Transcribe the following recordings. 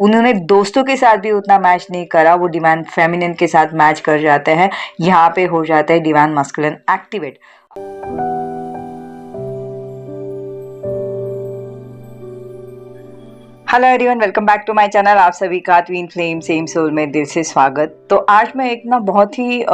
उन्होंने दोस्तों के साथ भी उतना मैच नहीं करा, वो डिवाइन फेमिनिन के साथ मैच कर जाते हैं। यहाँ पे हो जाता है divine masculine activate. Hello everyone, welcome back to my channel. आप सभी का ट्विन फ्लेम सेम सोल में दिल से स्वागत। तो आज मैं एक बहुत ही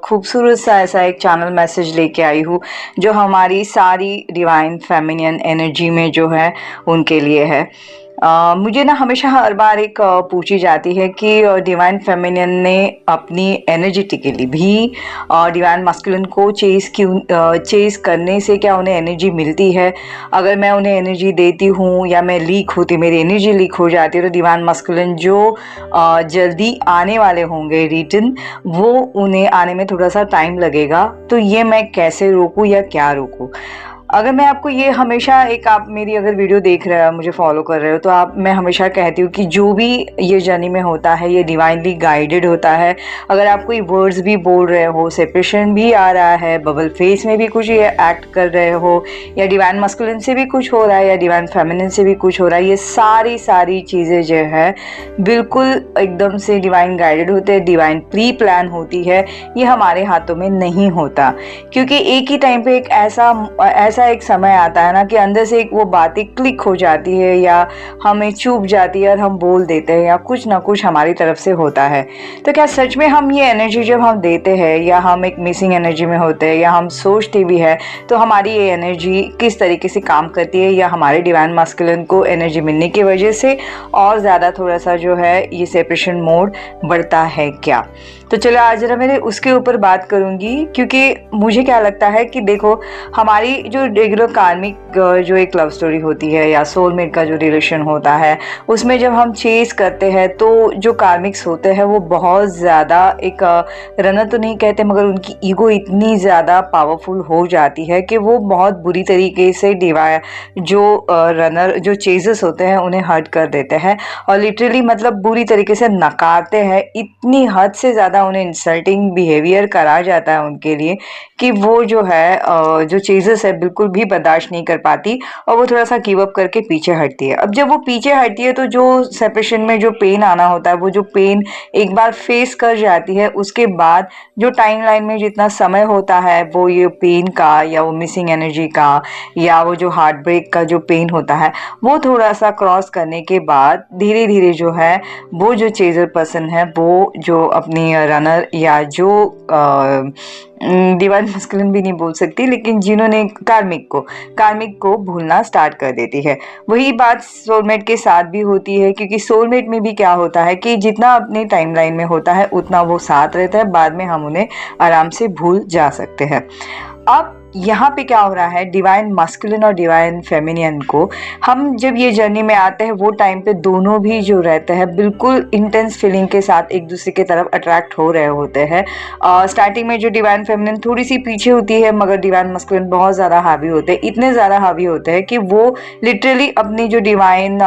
खूबसूरत सा ऐसा एक चैनल मैसेज लेके आई हूँ जो हमारी सारी डिवाइन फेमिनिन एनर्जी में जो है उनके लिए है। मुझे ना हमेशा हर बार एक पूछी जाती है कि डिवाइन फेमिनिन ने अपनी एनर्जेटिकली भी डिवाइन मस्कुलिन को चेस करने से क्या उन्हें एनर्जी मिलती है। अगर मैं उन्हें एनर्जी देती हूँ या मैं लीक होती, मेरी एनर्जी लीक हो जाती है, तो डिवाइन मस्कुलिन जो जल्दी आने वाले होंगे रिटर्न, वो उन्हें आने में थोड़ा सा टाइम लगेगा। तो ये मैं कैसे रोकूँ या क्या रोकूँ? अगर मैं आपको ये हमेशा आप मेरी अगर वीडियो देख रहे हो, मुझे फॉलो कर रहे हो, तो मैं हमेशा कहती हूँ कि जो भी ये जर्नी में होता है ये डिवाइनली गाइडेड होता है। अगर आप कोई वर्ड्स भी बोल रहे हो, सेपरेशन भी आ रहा है, बबल फेस में भी कुछ ये एक्ट कर रहे हो, या डिवाइन मस्कुलिन से भी कुछ हो रहा है, या डिवाइन फेमिनिन से भी कुछ हो रहा है, ये सारी चीज़ें जो है बिल्कुल एकदम से डिवाइन गाइडेड होते हैं, डिवाइन प्री प्लान होती है। ये हमारे हाथों में नहीं होता, क्योंकि एक ही टाइम पे एक ऐसा एक समय आता है ना कि अंदर से एक वो बातें क्लिक हो जाती है या हमें चुभ जाती है और हम बोल देते हैं, या कुछ ना कुछ हमारी तरफ से होता है। तो क्या सच में हम ये एनर्जी जब हम देते हैं, या हम एक मिसिंग एनर्जी में होते हैं, या हम सोचते भी है, तो हमारी ये एनर्जी किस तरीके से काम करती है, या हमारे डिवाइन मस्कुलिन को एनर्जी मिलने की वजह से और ज़्यादा थोड़ा सा जो है ये सेपरेशन मोड बढ़ता है क्या? तो चलो आज जरा मैं उसके ऊपर बात करूंगी, क्योंकि मुझे क्या लगता है कि देखो, हमारी जो रेगुलर कार्मिक जो एक लव स्टोरी होती है या सोलमेट का जो रिलेशन होता है, उसमें जब हम चेस करते हैं तो जो कार्मिक्स होते हैं वो बहुत ज़्यादा एक रनर तो नहीं कहते, मगर उनकी ईगो इतनी ज़्यादा पावरफुल हो जाती है कि वो बहुत बुरी तरीके से जो रनर जो चेजर्स होते हैं उन्हें हर्ट कर देते हैं, और लिटरली मतलब बुरी तरीके से नकारते हैं। इतनी हद से ज़्यादा उन्हें इंसल्टिंग बिहेवियर करा जाता है उनके लिए कि वो जो है जो चीज़ेस है बिल्कुल भी बर्दाश्त नहीं कर पाती, और वो थोड़ा सा गिव अप करके पीछे हटती है। अब जब वो पीछे हटती है तो जो सेपरेशन में जो पेन आना होता है, वो जो पेन एक बार फेस कर जाती है, उसके बाद जो टाइम लाइन में जितना समय होता है वो ये पेन का, या वो मिसिंग एनर्जी का, या वो जो हार्ट ब्रेक का जो पेन होता है, वो थोड़ा सा क्रॉस करने के बाद धीरे धीरे जो है वो जो चेजर पर्सन है, वो जो अपनी रनर या जो डिवाइन मस्कुलिन भी नहीं बोल सकती, लेकिन जिन्होंने कार्मिक को भूलना स्टार्ट कर देती है। वही बात सोलमेट के साथ भी होती है, क्योंकि सोलमेट में भी क्या होता है कि जितना अपनी टाइमलाइन में होता है उतना वो साथ रहता है, बाद में हम उन्हें आराम से भूल जा सकते हैं। अब यहाँ पे क्या हो रहा है, डिवाइन मस्कुलिन और डिवाइन फेमिनियन को हम जब ये जर्नी में आते हैं, वो टाइम पे दोनों भी जो रहते हैं बिल्कुल इंटेंस फीलिंग के साथ एक दूसरे की तरफ अट्रैक्ट हो रहे होते हैं। स्टार्टिंग में जो डिवाइन फेमिनिन थोड़ी सी पीछे होती है, मगर डिवाइन मस्कुलिन बहुत ज़्यादा हावी होते हैं, इतने ज़्यादा हावी होते हैं कि वो लिटरली अपनी जो डिवाइन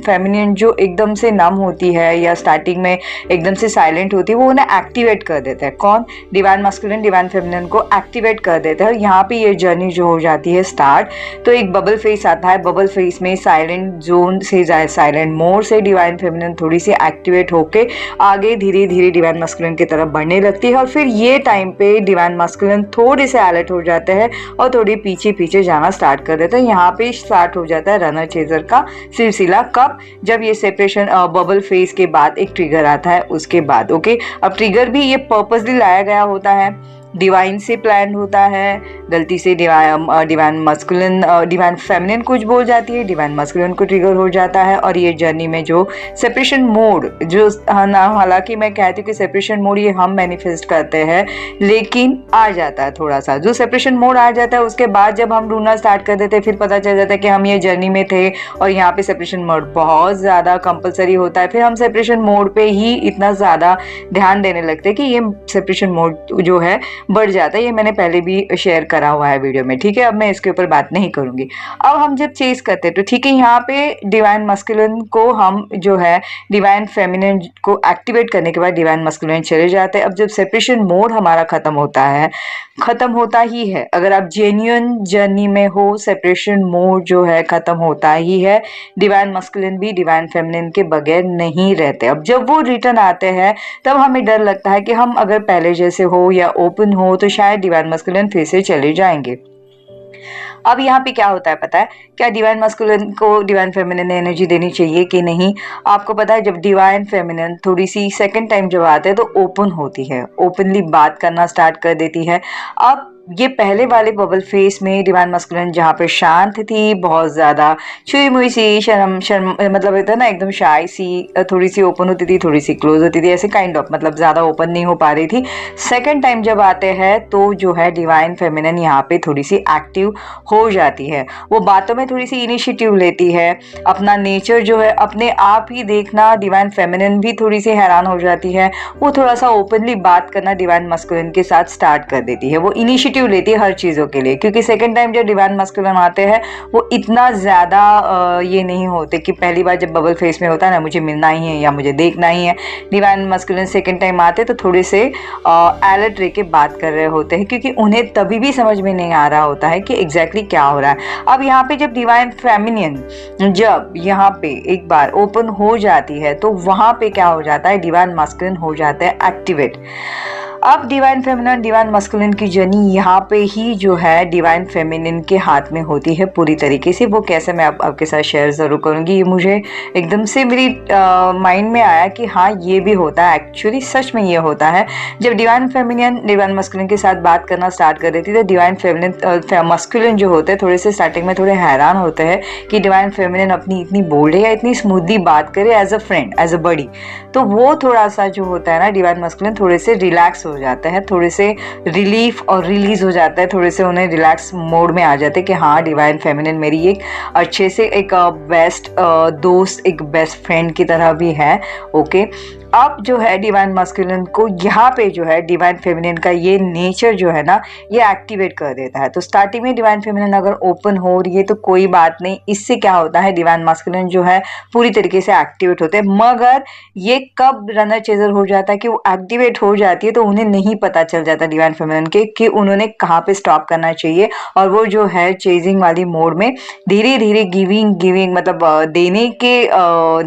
फेमिनियन जो एकदम से नम होती है या स्टार्टिंग में एकदम से साइलेंट होती है, वो उन्हें एक्टिवेट कर देता है। कौन? डिवाइन मस्कुलिन डिवाइन फेमिनिन को एक्टिवेट कर देता है। और यहाँ पे ये जर्नी जो हो जाती है स्टार्ट, तो एक बबल फेस आता है। बबल फेस में साइलेंट जोन से साइलेंट मोड से डिवाइन फेमिनिन थोड़ी सी एक्टिवेट होके आगे धीरे धीरे डिवाइन मस्कुलिन की तरफ बढ़ने लगती है, और फिर ये टाइम पे डिवाइन मस्कुलिन थोड़े से अलर्ट हो जाते हैं और थोड़ी पीछे पीछे जाना स्टार्ट कर देते हैं। यहाँ पे स्टार्ट हो जाता है रनर चेजर का सिलसिला। कब? जब ये सेपरेशन बबल फेस के बाद एक ट्रिगर आता है, उसके बाद। ओके, अब ट्रिगर भी ये पर्पसली लाया गया होता है, डिवाइन से प्लान होता है। गलती से डिवाइन मस्कुलिन डिवाइन फेमिनिन कुछ बोल जाती है, डिवाइन मस्कुलिन को ट्रिगर हो जाता है, और ये जर्नी में जो सेपरेशन मोड जो हालांकि मैं कहती हूँ कि सेपरेशन मोड ये हम मैनिफेस्ट करते हैं, लेकिन आ जाता है थोड़ा सा। जो सेपरेशन मोड आ जाता है उसके बाद जब हम ढूंढना स्टार्ट कर देते हैं, फिर पता चल जाता है कि हम ये जर्नी में थे और यहाँ पे सेपरेशन मोड बहुत ज़्यादा कंपलसरी होता है। फिर हम सेपरेशन मोड पे ही इतना ज़्यादा ध्यान देने लगते हैं कि ये सेपरेशन मोड जो है बढ़ जाता है। ये मैंने पहले भी शेयर करा हुआ है वीडियो में, ठीक है। अब मैं इसके ऊपर बात नहीं करूंगी। अब हम जब चेस करते हैं तो ठीक है, यहाँ पे डिवाइन मस्कुलिन को हम जो है डिवाइन फेमिनिन को एक्टिवेट करने के बाद डिवाइन मस्कुलिन चले जाते हैं। अब जब सेपरेशन मोड हमारा खत्म होता ही है, अगर आप जेन्युइन जर्नी में हो, सेपरेशन मोड जो है खत्म होता ही है। डिवाइन मस्कुलिन भी डिवाइन फेमिनिन के बगैर नहीं रहते। अब जब वो रिटर्न आते हैं तब हमें डर लगता है कि हम अगर पहले जैसे हो या ओपन हो तो शायद डिवाइन मस्कुलिन फिर से चले जाएंगे। अब यहाँ पे क्या होता है पता है, क्या डिवाइन मस्कुलिन को डिवाइन फेमिनिन ने एनर्जी देनी चाहिए कि नहीं? आपको पता है, जब डिवाइन फेमिनिन थोड़ी सी सेकंड टाइम जब आते हैं तो ओपन होती है, ओपनली बात करना स्टार्ट कर देती है। अब ये पहले वाले बबल फेस में डिवाइन मस्कुलिन जहाँ पे शांत थी, बहुत ज़्यादा छुई मुई सी, शर्म शर्म मतलब होता है ना, एकदम शाय सी, थोड़ी सी ओपन होती थी, थोड़ी सी क्लोज होती थी, ऐसे काइंड ऑफ, मतलब ज़्यादा ओपन नहीं हो पा रही थी। सेकंड टाइम जब आते हैं तो जो है डिवाइन फेमिनिन यहाँ पे थोड़ी सी एक्टिव हो जाती है। वो बातों में थोड़ी सी इनिशिएटिव लेती है, अपना नेचर जो है अपने आप ही देखना डिवाइन फेमिनिन भी थोड़ी सी हैरान हो जाती है। वो थोड़ा सा ओपनली बात करना डिवाइन मस्कुलिन के साथ स्टार्ट कर देती है। वो इनिशिएटिव लेती है हर चीज़ों के लिए, क्योंकि सेकंड टाइम जब डिवाइन मस्कुलिन आते हैं वो इतना ज़्यादा ये नहीं होते कि पहली बार जब बबल फेस में होता है ना, मुझे मिलना ही है या मुझे देखना ही है। डिवाइन मस्कुलिन सेकंड टाइम आते तो थोड़े से अलर्ट रह के बात कर रहे होते हैं, क्योंकि उन्हें तभी भी समझ में नहीं आ रहा होता है कि एग्जैक्टली क्या हो रहा है। अब यहाँ पे जब डिवाइन फेमिनिन जब यहाँ पे एक बार ओपन हो जाती है तो वहाँ पे क्या हो जाता है, डिवाइन मस्कुलिन हो जाता है एक्टिवेट। अब डिवाइन फेमिनिन डिवाइन मस्कुलिन की जर्नी यहाँ पे ही जो है डिवाइन फेमिनिन के हाथ में होती है पूरी तरीके से। वो कैसे, मैं आपके साथ शेयर ज़रूर करूँगी। ये मुझे एकदम से मेरी माइंड में आया कि हाँ ये भी होता है, एक्चुअली सच में ये होता है। जब डिवाइन फेमिनिन डिवाइन मस्कुलिन के साथ बात करना स्टार्ट कर देती है तो डिवाइन फेमिनिन मस्कुलिन जो होते हैं थोड़े से स्टार्टिंग में थोड़े हैरान होते हैं कि डिवाइन फेमिनिन अपनी इतनी बोल्ड है या इतनी स्मूथली बात करे as a friend, as a buddy. तो वो थोड़ा सा जो होता है ना, डिवाइन मस्कुलिन थोड़े से रिलैक्स हो जाते हैं, थोड़े से रिलीफ और रिलीज हो जाता है, थोड़े से उन्हें रिलैक्स मोड में आ जाते हैं कि हाँ डिवाइन फेमिनिन मेरी एक अच्छे से एक बेस्ट दोस्त, एक बेस्ट फ्रेंड की तरह भी है। ओके, अब जो है डिवाइन मस्कुलिन को यहाँ पे जो है डिवाइन फेमिनिन का ये नेचर जो है ना, ये एक्टिवेट कर देता है। तो स्टार्टिंग में डिवाइन फेमिनिन अगर ओपन हो रही है तो कोई बात नहीं, इससे क्या होता है डिवाइन मस्कुलिन जो है पूरी तरीके से एक्टिवेट होते हैं। मगर ये कब रनर चेजर हो जाता है कि वो एक्टिवेट हो जाती है तो उन्हें नहीं पता चल जाता डिवाइन फेमिनिन के कि उन्होंने कहाँ पे स्टॉप करना चाहिए, और वो जो है चेजिंग वाली मोड में धीरे धीरे गिविंग मतलब देने के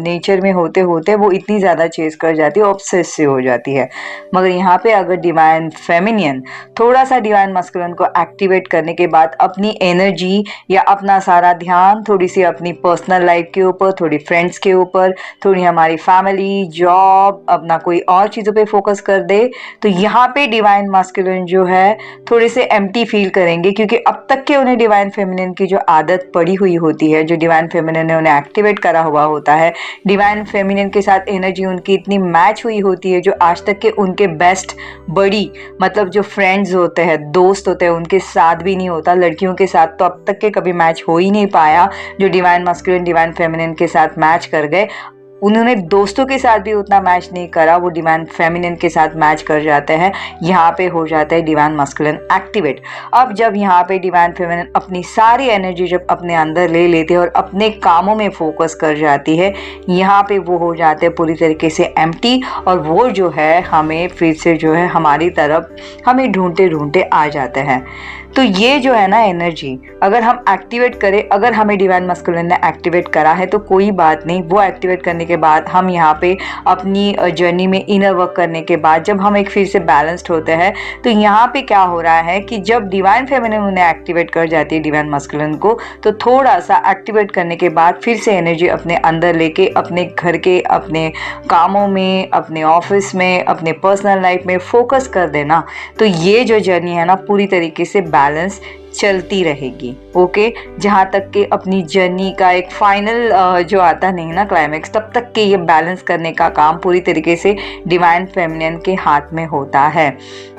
नेचर में होते होते वो इतनी ज़्यादा चेज कर जाती है, ऑब्सेसिव हो जाती है। मगर यहाँ पे अगर डिवाइन फेमिनिन थोड़ा सा डिवाइन मस्कुलिन को एक्टिवेट करने के बाद अपनी एनर्जी या अपना सारा ध्यान थोड़ी सी अपनी पर्सनल लाइफ के ऊपर, थोड़ी फ्रेंड्स के ऊपर, थोड़ी हमारी फैमिली, जॉब, अपना कोई और चीज़ों पे फोकस कर दे तो यहाँ पे डिवाइन मस्कुलिन जो है थोड़े से एम्प्टी फील करेंगे, क्योंकि अब तक के उन्हें डिवाइन फेमिनिन की जो आदत पड़ी हुई होती है, जो डिवाइन फेमिनिन ने उन्हें एक्टिवेट करा हुआ होता है, डिवाइन फेमिनिन के साथ एनर्जी उनकी इतनी मैच हुई होती है, जो आज तक के उनके बेस्ट बड़ी मतलब जो फ्रेंड्स होते हैं, दोस्त होते हैं, उनके साथ भी नहीं होता। लड़कियों के साथ तो अब तक के कभी मैच हो ही नहीं पाया जो डिवाइन मस्कुलिन डिवाइन फेमिनिन के साथ मैच कर गए। उन्होंने दोस्तों के साथ भी उतना मैच नहीं करा, वो डिवाइन फेमिनिन के साथ मैच कर जाते हैं। यहाँ पे हो जाता है डिवाइन मस्कुलिन एक्टिवेट। अब जब यहाँ पे डिवाइन फेमिनिन अपनी सारी एनर्जी जब अपने अंदर ले लेते हैं और अपने कामों में फोकस कर जाती है, यहाँ पे वो हो जाते हैं पूरी तरीके से एम्प्टी, और वो जो है हमें फिर से जो है हमारी तरफ हमें ढूंढते ढूंढते आ जाते हैं। तो ये जो है ना एनर्जी अगर हम एक्टिवेट करें, अगर हमें डिवाइन मस्कुलिन ने एक्टिवेट करा है तो कोई बात नहीं, वो एक्टिवेट करने के बाद हम यहाँ पे अपनी जर्नी में इनर वर्क करने के बाद जब हम एक फिर से बैलेंस्ड होते हैं तो यहाँ पे क्या हो रहा है कि जब डिवाइन फेमिनिन उन्हें एक्टिवेट कर जाती है डिवाइन मस्कुलिन को, तो थोड़ा सा एक्टिवेट करने के बाद फिर से एनर्जी अपने अंदर लेके अपने घर के, अपने कामों में, अपने ऑफिस में, अपने पर्सनल लाइफ में फोकस कर देना, तो ये जो जर्नी है ना पूरी तरीके से बैलेंस चलती रहेगी। ओके, जहाँ तक कि अपनी जर्नी का एक फाइनल जो आता नहीं ना क्लाइमेक्स, तब तक के ये बैलेंस करने का काम पूरी तरीके से डिवाइन फेमिनिन के हाथ में होता है।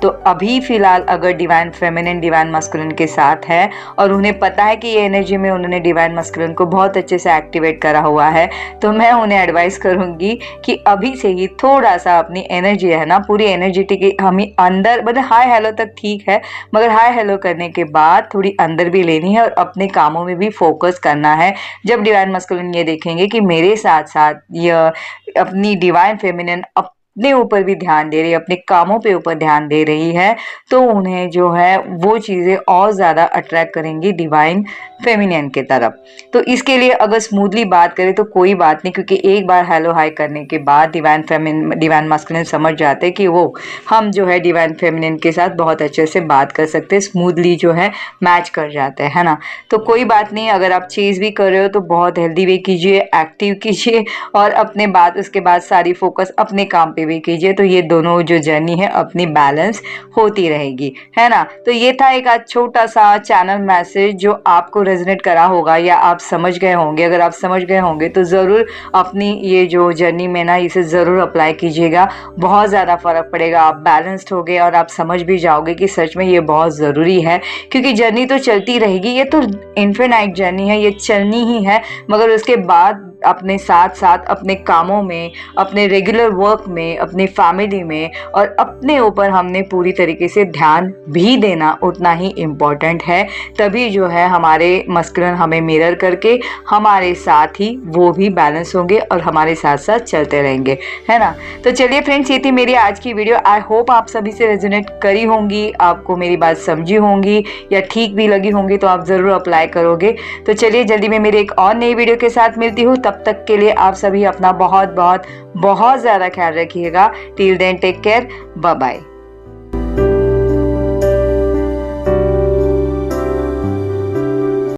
तो अभी फिलहाल अगर डिवाइन फेमिनिन डिवाइन मस्कुलिन के साथ है और उन्हें पता है कि ये एनर्जी में उन्होंने डिवाइन मस्कुलिन को बहुत अच्छे से एक्टिवेट करा हुआ है, तो मैं उन्हें एडवाइस करूंगी कि अभी से ही थोड़ा सा अपनी एनर्जी है ना, पूरी एनर्जेटिक हमें अंदर, मतलब हाय हेलो तक ठीक है, मगर हाय हेलो करने के बाद थोड़ी अंदर भी लेनी है और अपने कामों में भी फोकस करना है। जब डिवाइन मस्कुलिन ये देखेंगे कि मेरे साथ साथ यह अपनी डिवाइन फेमिनिन अपने ऊपर भी ध्यान दे रही है, अपने कामों पे ऊपर ध्यान दे रही है, तो उन्हें जो है वो चीज़ें और ज़्यादा अट्रैक्ट करेंगी डिवाइन फेमिनिन के तरफ। तो इसके लिए अगर स्मूथली बात करें तो कोई बात नहीं, क्योंकि एक बार हेलो हाय करने के बाद डिवाइन मस्कुलिन समझ जाते हैं कि वो हम जो है डिवाइन फेमिनिन के साथ बहुत अच्छे से बात कर सकते हैं, स्मूथली जो है मैच कर जाते हैं, है ना। तो कोई बात नहीं, अगर आप चेज भी कर रहे हो तो बहुत हेल्दी वे कीजिए, एक्टिव कीजिए और अपने बाद उसके बाद सारी फोकस अपने काम पे भी कीजिए, तो ये दोनों जो जर्नी है अपनी बैलेंस होती रहेगी, है ना। तो ये था एक आज छोटा सा चैनल मैसेज जो आपको रेजोनेट करा होगा या आप समझ गए होंगे। अगर आप समझ गए होंगे तो ज़रूर अपनी ये जो जर्नी में ना इसे ज़रूर अप्लाई कीजिएगा, बहुत ज़्यादा फर्क पड़ेगा। आप बैलेंस्ड होगे और आप समझ भी जाओगे कि सच में ये बहुत ज़रूरी है, क्योंकि जर्नी तो चलती रहेगी, ये तो इनफिनाइट जर्नी है, ये चलनी ही है, मगर उसके बाद अपने साथ साथ अपने कामों में, अपने रेगुलर वर्क में, अपनी फैमिली में और अपने ऊपर हमने पूरी तरीके से ध्यान भी देना उतना ही इम्पोर्टेंट है। तभी जो है हमारे मस्कुलिन हमें मिरर करके हमारे साथ ही वो भी बैलेंस होंगे और हमारे साथ साथ चलते रहेंगे, है ना। तो चलिए फ्रेंड्स, ये थी मेरी आज की वीडियो। आई होप आप सभी से रेजोनेट करी होंगी, आपको मेरी बात समझी होंगी या ठीक भी लगी होंगी, तो आप ज़रूर अप्लाई करोगे। तो चलिए जल्दी मैं मेरी एक और नई वीडियो के साथ मिलती हूँ, तब तक के लिए आप सभी अपना बहुत बहुत बहुत ज़्यादा ख्याल रखिएगा। Till then take care, bye bye.